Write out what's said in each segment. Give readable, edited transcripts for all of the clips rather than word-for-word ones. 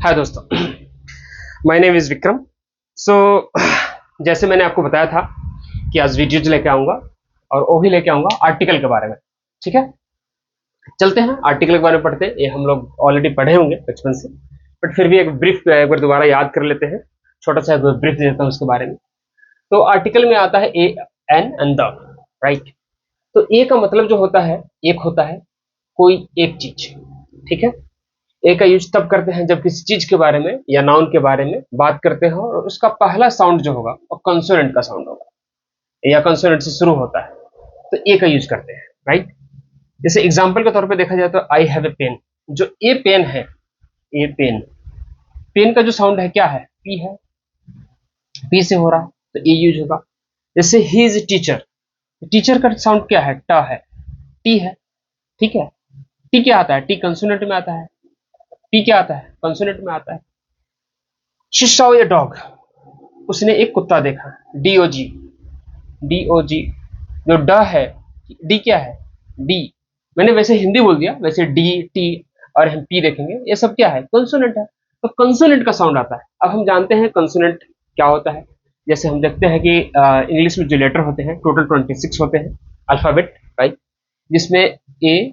हाय दोस्तों, my name is Vikram. सो जैसे मैंने आपको बताया था कि आज वीडियोज लेके आऊँगा और वो भी लेके आऊँगा आर्टिकल के बारे में। ठीक है, चलते हैं आर्टिकल के बारे में पढ़ते हैं। ये हम लोग ऑलरेडी पढ़े होंगे बचपन से, बट फिर भी एक ब्रीफ एक बार दोबारा याद कर लेते हैं। छोटा सा ब्रीफ दे देता हूँ उसके बारे में। तो आर्टिकल में आता है ए, एन एंड द, राइट। तो ए का मतलब जो होता है, एक होता है कोई एक चीज। ठीक है, ए का यूज तब करते हैं जब किसी चीज के बारे में या नाउन के बारे में बात करते हैं और उसका पहला साउंड जो होगा वो कंसोनेंट का साउंड होगा या कंसोनेंट से शुरू होता है, तो ए का यूज करते हैं, राइट। जैसे एग्जांपल के तौर पे देखा जाए तो आई हैव ए पेन, जो ए पेन है, ए पेन, पेन का जो साउंड है क्या है, पी है, पी से हो रहा तो ए यूज होगा। जैसे ही इज टीचर, टीचर का साउंड क्या है, ट है, टी है। ठीक है, टी क्या आता है, टी कंसोनेंट में आता है, पी क्या आता है, कंसोनेंट में आता है। शी सॉ ए डॉग, उसने एक कुत्ता देखा, डीओजी, डीओजी, जो ड है, डी क्या है, डी, मैंने वैसे हिंदी बोल दिया, वैसे डी टी और हम पी देखेंगे, ये सब क्या है, कंसोनेंट है। तो कंसोनेंट का साउंड आता है। अब हम जानते हैं कंसोनेंट क्या होता है। जैसे हम देखते हैं कि इंग्लिश में जो लेटर होते हैं टोटल 26 होते हैं अल्फाबेट, राइट, जिसमें A,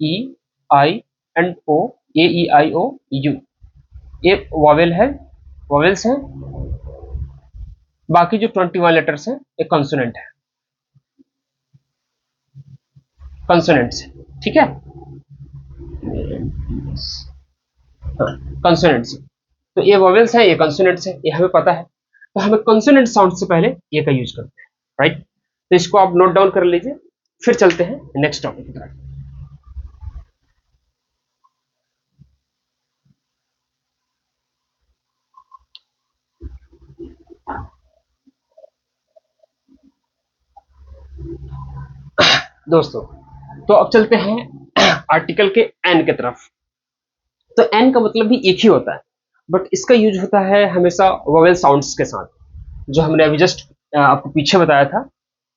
E, I and O, A E I O U, ये वॉवेल है, वॉवेल्स हैं। बाकी जो 21 लेटर्स हैं ये कंसोनेंट है, कंसोनेंट्स। ठीक है, हाँ, कंसोनेंट्स। तो ये वॉवेल्स हैं, ये कंसोनेंट्स हैं, ये हमें पता है। तो हमें कंसोनेंट साउंड से पहले ये का यूज करते हैं, राइट। तो इसको आप नोट डाउन कर लीजिए, फिर चलते हैं नेक्स्ट टॉपिक की तरफ। दोस्तों, तो अब चलते हैं आर्टिकल के एन की तरफ। तो एन का मतलब भी एक ही होता है, बट इसका यूज होता है हमेशा वोवेल साउंड्स के साथ, जो हमने अभी जस्ट आपको पीछे बताया था,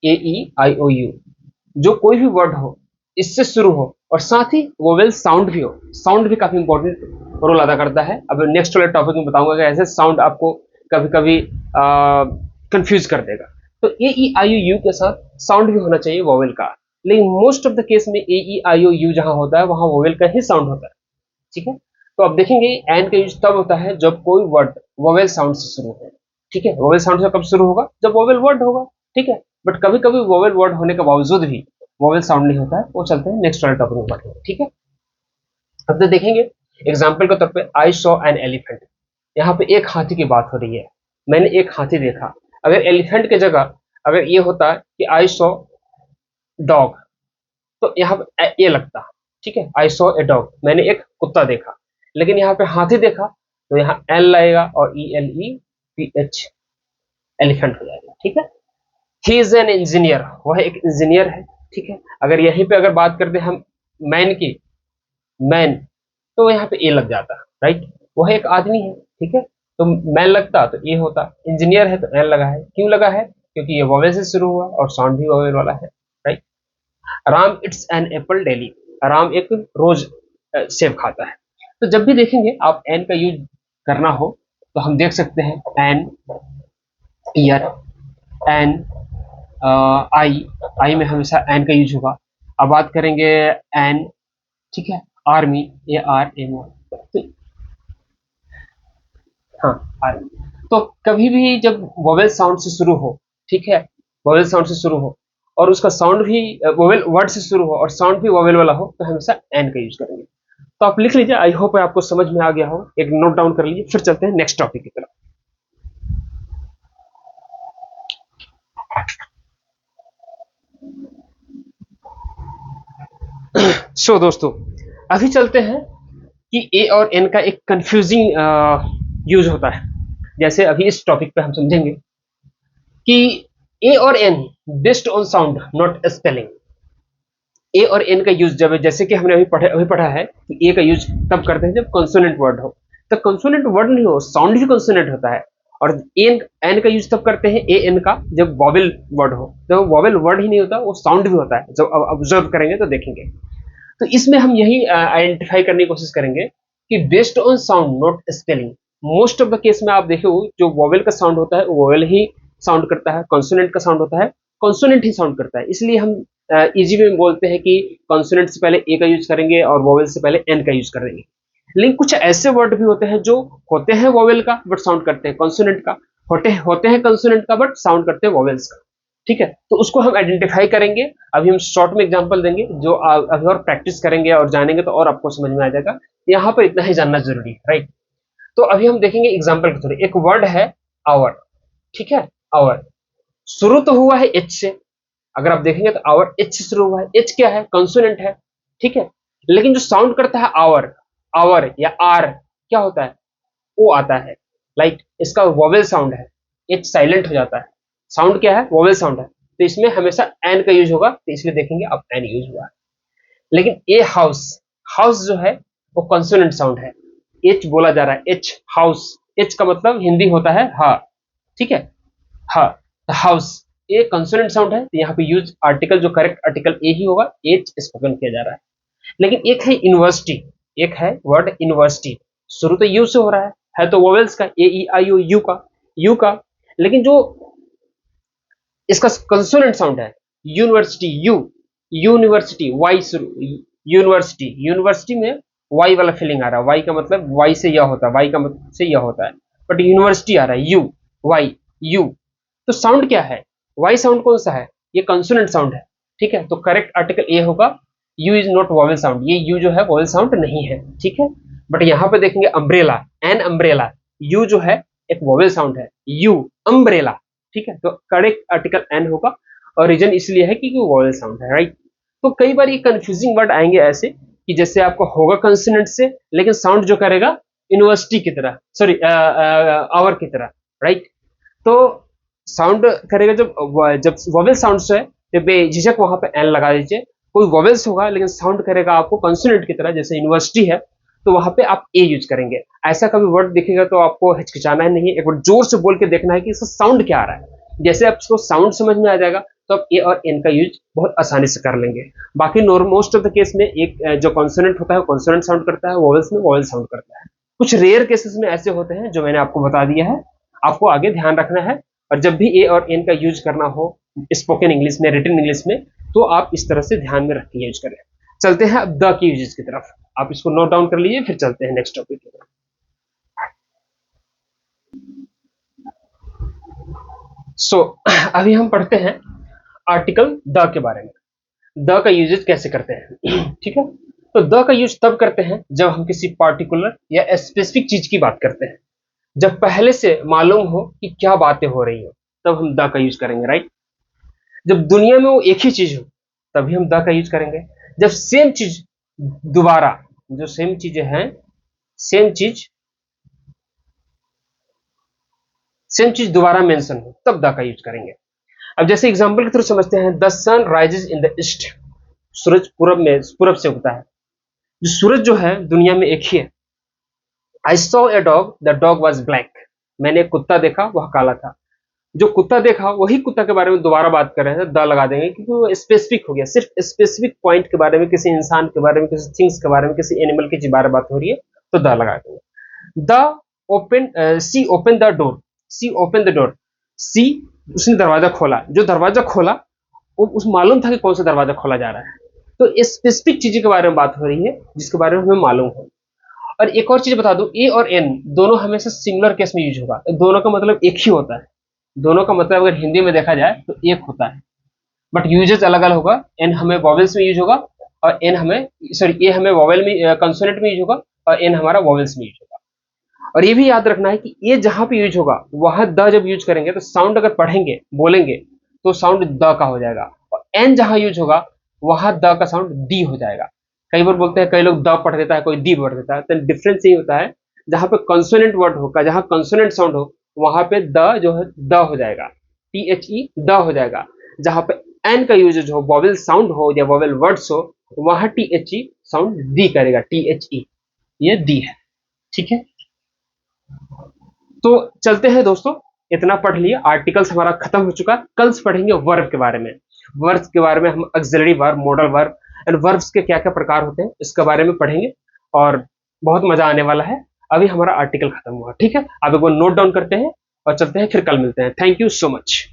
ए ई आई ओ यू। जो कोई भी वर्ड हो इससे शुरू हो और साथ ही वोवेल साउंड भी हो। साउंड भी काफी इंपॉर्टेंट रोल अदा करता है। अब नेक्स्ट वाले टॉपिक में बताऊंगा कि ऐसे साउंड आपको कभी कभी कंफ्यूज कर देगा। तो ए ई आई ओ यू के साथ साउंड भी होना चाहिए वोवेल का, लेकिन मोस्ट ऑफ द केस में ए ई आई ओ यू जहां होता है वहां वोवेल का ही साउंड होता है। ठीक है, तो अब देखेंगे एन का यूज तब होता है जब कोई वर्ड वोवेल साउंड से शुरू हो। ठीक है, वोवेल साउंड से कब शुरू होगा, जब वोवेल वर्ड होगा। ठीक है, बट कभी कभी वोवेल वर्ड होने के बावजूद भी वोवेल साउंड नहीं होता है। वो चलते हैं नेक्स्ट वाले टॉपिक में पढ़ेंगे। ठीक है, अब तो देखेंगे एग्जाम्पल के तौर पे आई सॉ एन एलिफेंट। यहाँ पे एक हाथी की बात हो रही है, मैंने एक हाथी देखा। अगर एलिफेंट की जगह अगर ये होता है कि आई सॉ डॉग, तो यहाँ पे ए लगता। ठीक है, आई सॉ ए डॉग, मैंने एक कुत्ता देखा। लेकिन यहाँ पे हाथी देखा तो यहाँ एल लगेगा और E L E P H, elephant हो जाएगा। ठीक है, ही इज एन इंजीनियर, वह एक इंजीनियर है। ठीक है, अगर यहीं पे अगर बात करते हैं हम मैन की, मैन, तो यहाँ पे ए लग जाता, राइट, वह एक आदमी है। ठीक है, तो मैन लगता तो ए होता, इंजीनियर है तो एन लगा है। क्यों लगा है, क्योंकि ये वोवेल से शुरू हुआ और साउंड भी वोवेल वाला है, right. Ram it's an apple daily, Ram एक रोज सेब खाता है। तो जब भी देखेंगे आप एन का यूज करना हो तो हम देख सकते हैं एन ईयर, एन आई, आई में हमेशा एन का यूज होगा। अब बात करेंगे एन, ठीक है, army, A R M O, तो हाँ आर्मी। तो कभी भी जब वोवेल साउंड से शुरू हो, ठीक है, वोवेल साउंड से शुरू हो और उसका साउंड भी वोवेल वर्ड से शुरू हो और साउंड भी वोवेल वाला हो, तो हमेशा एन का यूज करेंगे। तो आप लिख लीजिए, आई होप आपको समझ में आ गया हो, एक नोट डाउन कर लीजिए, फिर चलते हैं नेक्स्ट टॉपिक की तरफ। सो दोस्तों, अभी चलते हैं कि ए और एन का एक कंफ्यूजिंग यूज होता है। जैसे अभी इस टॉपिक पे हम समझेंगे कि ए और an based on sound not spelling. A और एन का यूज जब, जैसे कि हमने अभी पढ़ा है कि ए का यूज तब करते हैं जब कंसोनेंट वर्ड हो। तो कंसोनेंट वर्ड नहीं हो, साउंड भी कंसोनेंट होता है। और एन एन का यूज तब करते हैं ए एन का जब वॉवेल वर्ड हो। जब वॉवेल वर्ड ही नहीं होता, वो साउंड भी होता है। जब ऑब्जर्व करेंगे तो देखेंगे। तो इसमें हम यही आइडेंटिफाई करने की कोशिश करेंगे कि based on sound not spelling, most of the case में आप देखो जो वोवेल का साउंड होता है वो वोवेल ही साउंड करता है, कॉन्सोनेंट का साउंड होता है कॉन्सोनेंट ही साउंड करता है। इसलिए हम इजी में बोलते हैं कि कॉन्सोनेंट से पहले ए का यूज करेंगे और वोवेल से पहले एन का यूज करेंगे। लेकिन कुछ ऐसे वर्ड भी होते हैं जो होते हैं वोवेल का बट साउंड करते हैं कॉन्सोनेंट का, होते हैं कंसोनेंट का बट साउंड करते हैं वोवेल्स का। ठीक है, तो उसको हम आइडेंटिफाई करेंगे। अभी हम शॉर्ट में एग्जांपल देंगे, जो अभी और प्रैक्टिस करेंगे और जानेंगे तो और आपको समझ में आ जाएगा। यहाँ पर इतना ही जानना जरूरी है, राइट। तो अभी हम देखेंगे एग्जांपल के थ्रू। एक वर्ड है आवर, ठीक है, आवर शुरू तो हुआ है एच से, अगर आप देखेंगे तो आवर एच से शुरू हुआ है। एच क्या है? कंसोनेंट है, ठीक है। लेकिन जो साउंड करता है आवर, आवर या आर, क्या होता है? ओ आता है, लाइक इसका वोवेल साउंड है, एच साइलेंट हो जाता है, साउंड क्या है? वोवेल साउंड है। तो इसमें हमेशा एन का यूज होगा, तो इसलिए देखेंगे अब एन यूज हुआ है। लेकिन ए हाउस, हाउस जो है वो कंसोनेंट साउंड है, एच बोला जा रहा है, एच हाउस, एच का मतलब हिंदी होता है हा, ठीक है, हा, हाउस, ए कंसोनेंट साउंड है, तो यहाँ पे यूज आर्टिकल जो करेक्ट आर्टिकल ए ही होगा, एच स्पोकन किया जा रहा है। लेकिन एक है यूनिवर्सिटी, एक है वर्ड यूनिवर्सिटी, शुरू तो यू से हो रहा है तो वोवेल्स का, ए ई आई ओ, यू का, लेकिन जो इसका कंसोनेंट साउंड है यूनिवर्सिटी, यूनिवर्सिटी, वाई शुरू, यूनिवर्सिटी, यूनिवर्सिटी में वाई वाला फीलिंग आ रहा है, वाई का मतलब वाई से यह होता है, वाई का मतलब से यह होता है, बट यूनिवर्सिटी आ रहा है यू, वाई, यू। तो साउंड क्या है? वाई साउंड कौन सा है? ये कंसोनेंट साउंड है, ठीक है। तो करेक्ट आर्टिकल ए होगा, you is not vowel sound, ये यू जो है वोवेल साउंड नहीं है, ठीक है। बट यहाँ पे देखेंगे अम्ब्रेला, एन अम्ब्रेला, यू जो है एक वोवेल साउंड है, यू अम्ब्रेला, ठीक है। तो करेक्ट आर्टिकल एन होगा, और रीजन इसलिए है कि वोवेल साउंड है, राइट। तो कई बार ये कंफ्यूजिंग वर्ड आएंगे ऐसे कि जैसे आपको होगा कंसोनेंट से, लेकिन साउंड जो करेगा यूनिवर्सिटी की तरह, सॉरी आवर की तरह, राइट। तो साउंड करेगा जब जब वोवेल साउंड से, जब बेझिझक वहां पे एन लगा दीजिए। कोई वोवेल्स होगा लेकिन साउंड करेगा आपको कंसोनेंट की तरह, जैसे यूनिवर्सिटी है तो वहां पे आप ए यूज करेंगे। ऐसा कभी वर्ड दिखेगा तो आपको हिचकिचाना है नहीं, एक बार जोर से बोल के देखना है कि इसका साउंड क्या आ रहा है। जैसे आपको साउंड समझ में आ जाएगा तो आप ए और एन का यूज बहुत आसानी से कर लेंगे। बाकी मोस्ट ऑफ द केस में एक जो कॉन्सोनेंट होता है कॉन्सोनेंट साउंड करता है, वोवेल्स में वोवेल साउंड करता है। कुछ रेयर केसेस में ऐसे होते हैं जो मैंने आपको बता दिया है, आपको आगे ध्यान रखना है। और जब भी ए और एन का यूज करना हो स्पोकन इंग्लिश में, रिटन इंग्लिश में, तो आप इस तरह से ध्यान में रख के यूज करें। चलते हैं अब द की यूजेस की तरफ, आप इसको नोट डाउन कर लीजिए, फिर चलते हैं नेक्स्ट टॉपिक की तरफ। सो अभी हम पढ़ते हैं आर्टिकल द के बारे में, द का यूजेस कैसे करते हैं। ठीक है, तो द का यूज तब करते हैं जब हम किसी पार्टिकुलर या स्पेसिफिक चीज की बात करते हैं, जब पहले से मालूम हो कि क्या बातें हो रही हो, तब हम द का यूज करेंगे, राइट। जब दुनिया में वो एक ही चीज हो तभी हम द का यूज करेंगे। जब सेम चीज दोबारा, जो सेम चीजें हैं, सेम चीज दोबारा मेंशन हो तब द का यूज करेंगे। अब जैसे एग्जांपल के थ्रू समझते हैं, the sun rises in the east, सूरज पूरब से उगता है। जो सूरज जो है दुनिया में एक ही है। I saw a dog, the dog was black, मैंने एक कुत्ता देखा वह काला था। जो कुत्ता देखा वही कुत्ता के बारे में दोबारा बात कर रहे हैं, द लगा देंगे क्योंकि वो स्पेसिफिक हो गया, सिर्फ स्पेसिफिक पॉइंट के बारे में, किसी इंसान के बारे में, किसी थिंग्स के बारे में, किसी एनिमल के बारे में बात हो रही है, तो द लगा देंगे। The open, she open the door, she open the door, she उसने दरवाजा खोला, जो दरवाजा खोला वो उस मालूम था कि कौन सा दरवाजा खोला जा रहा है। तो स्पेसिफिक चीज के बारे में बात हो रही है जिसके बारे में हमें मालूम हो। और एक और चीज बता दूं, ए और एन दोनों हमेशा सिंगुलर केस में यूज होगा, दोनों का मतलब एक ही होता है। दोनों का मतलब अगर हिंदी में देखा जाए तो एक होता है, बट यूजेस अलग अलग होगा। एन हमें वॉवेल्स में यूज होगा, और एन हमें, सॉरी, ए हमें वॉवेल में, कंसोनेंट में यूज होगा, और एन हमारा वॉवेल्स में यूज होगा। और ये भी याद रखना है कि ये जहां पे यूज होगा वहां द जब यूज करेंगे तो साउंड अगर पढ़ेंगे बोलेंगे तो साउंड द का हो जाएगा, और एन जहां यूज होगा वहां द का साउंड दी हो जाएगा। कई बार बोलते हैं, कई लोग द पढ़ देता है, कोई दी पढ़ देता है, तो डिफरेंस यही होता है, जहां पे कंसोनेंट वर्ड होगा, जहां कंसोनेंट साउंड हो वहां पे द जो है द हो जाएगा, टी एच ई द हो जाएगा। जहां पे एन का यूजेज हो, वॉवेल साउंड हो या वॉवेल वर्ड्स हो, वहां टी एच ई साउंड दी करेगा, टी एच ई, ये दी है, ठीक है। तो चलते हैं दोस्तों, इतना पढ़ लिया, आर्टिकल्स हमारा खत्म हो चुका। कल पढ़ेंगे वर्ब के बारे में। वर्ब के बारे में हम auxiliary verb, modal verb, and verbs के क्या क्या प्रकार होते हैं इसके बारे में पढ़ेंगे और बहुत मजा आने वाला है। अभी हमारा आर्टिकल खत्म हुआ, ठीक है। अब एक बार नोट डाउन करते हैं और चलते हैं, फिर कल मिलते हैं। Thank you so much.